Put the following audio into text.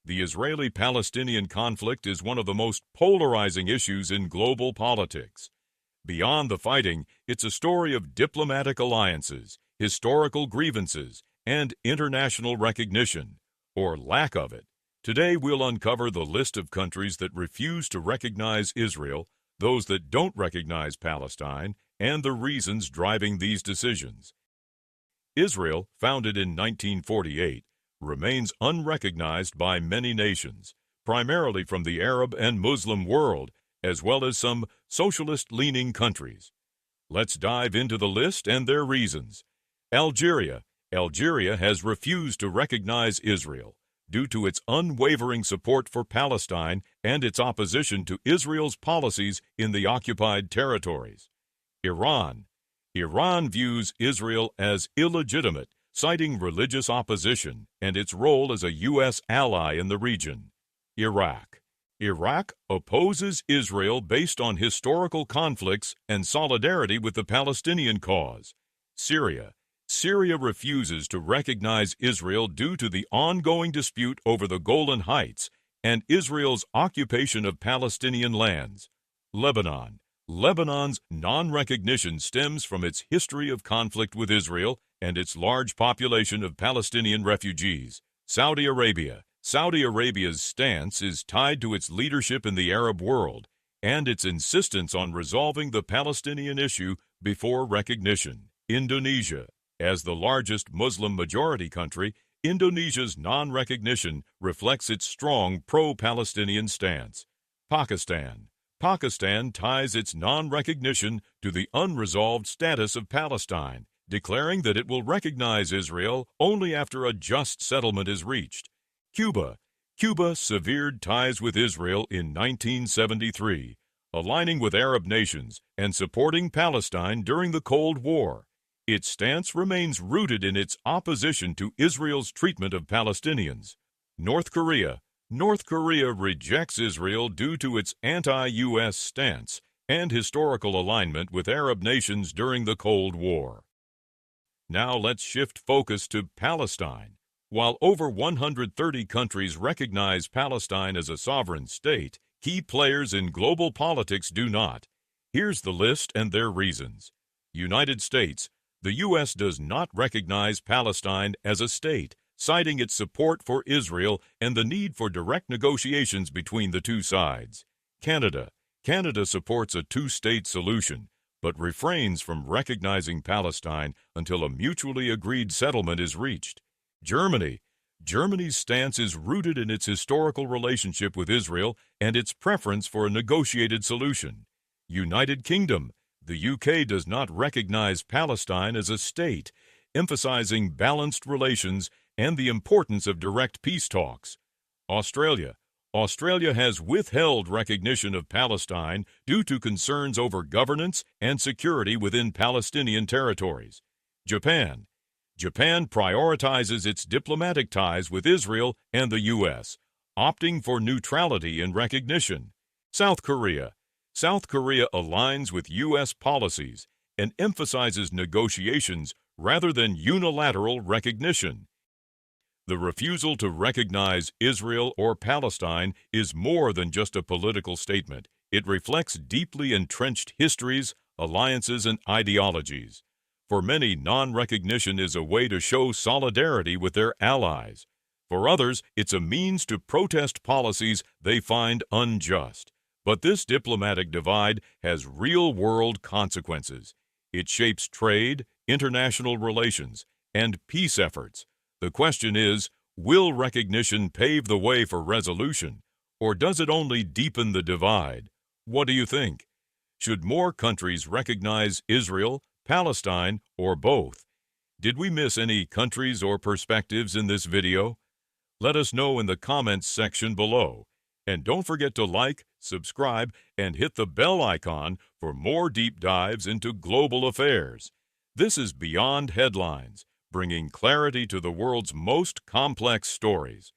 The Israeli-Palestinian conflict is one of the most polarizing issues in global politics. Beyond the fighting, it's a story of diplomatic alliances, historical grievances, and international recognition, or lack of it. Today we'll uncover the list of countries that refuse to recognize Israel, those that don't recognize Palestine, and the reasons driving these decisions. Israel, founded in 1948, remains unrecognized by many nations, primarily from the Arab and Muslim world, as well as some socialist-leaning countries. Let's dive into the list and their reasons. Algeria. Algeria has refused to recognize Israel due to its unwavering support for Palestine and its opposition to Israel's policies in the occupied territories. Iran. Iran views Israel as illegitimate, citing religious opposition and its role as a U.S. ally in the region. Iraq. Iraq opposes Israel based on historical conflicts and solidarity with the Palestinian cause. Syria. Syria refuses to recognize Israel due to the ongoing dispute over the Golan Heights and Israel's occupation of Palestinian lands. Lebanon. Lebanon's non-recognition stems from its history of conflict with Israel and its large population of Palestinian refugees. Saudi Arabia. Saudi Arabia's stance is tied to its leadership in the Arab world and its insistence on resolving the Palestinian issue before recognition. Indonesia. As the largest Muslim-majority country, Indonesia's non-recognition reflects its strong pro-Palestinian stance. Pakistan. Pakistan ties its non-recognition to the unresolved status of Palestine, declaring that it will recognize Israel only after a just settlement is reached. Cuba. Cuba severed ties with Israel in 1973, aligning with Arab nations and supporting Palestine during the Cold War. Its stance remains rooted in its opposition to Israel's treatment of Palestinians. North Korea. North Korea rejects Israel due to its anti-U.S. stance and historical alignment with Arab nations during the Cold War. Now let's shift focus to Palestine. While over 130 countries recognize Palestine as a sovereign state, key players in global politics do not. Here's the list and their reasons. United States. The U.S. does not recognize Palestine as a state, citing its support for Israel and the need for direct negotiations between the two sides. Canada. Canada supports a two-state solution, but refrains from recognizing Palestine until a mutually agreed settlement is reached. Germany. Germany's stance is rooted in its historical relationship with Israel and its preference for a negotiated solution. United Kingdom. The UK does not recognize Palestine as a state, emphasizing balanced relations and the importance of direct peace talks. Australia. Australia has withheld recognition of Palestine due to concerns over governance and security within Palestinian territories. Japan. Japan prioritizes its diplomatic ties with Israel and the U.S., opting for neutrality in recognition. South Korea. South Korea aligns with U.S. policies and emphasizes negotiations rather than unilateral recognition. The refusal to recognize Israel or Palestine is more than just a political statement. It reflects deeply entrenched histories, alliances, and ideologies. For many, non-recognition is a way to show solidarity with their allies. For others, it's a means to protest policies they find unjust. But this diplomatic divide has real-world consequences. It shapes trade, international relations, and peace efforts. The question is, will recognition pave the way for resolution, or does it only deepen the divide? What do you think? Should more countries recognize Israel, Palestine, or both? Did we miss any countries or perspectives in this video? Let us know in the comments section below. And don't forget to like, subscribe, and hit the bell icon for more deep dives into global affairs. This is Beyond Headlines, bringing clarity to the world's most complex stories.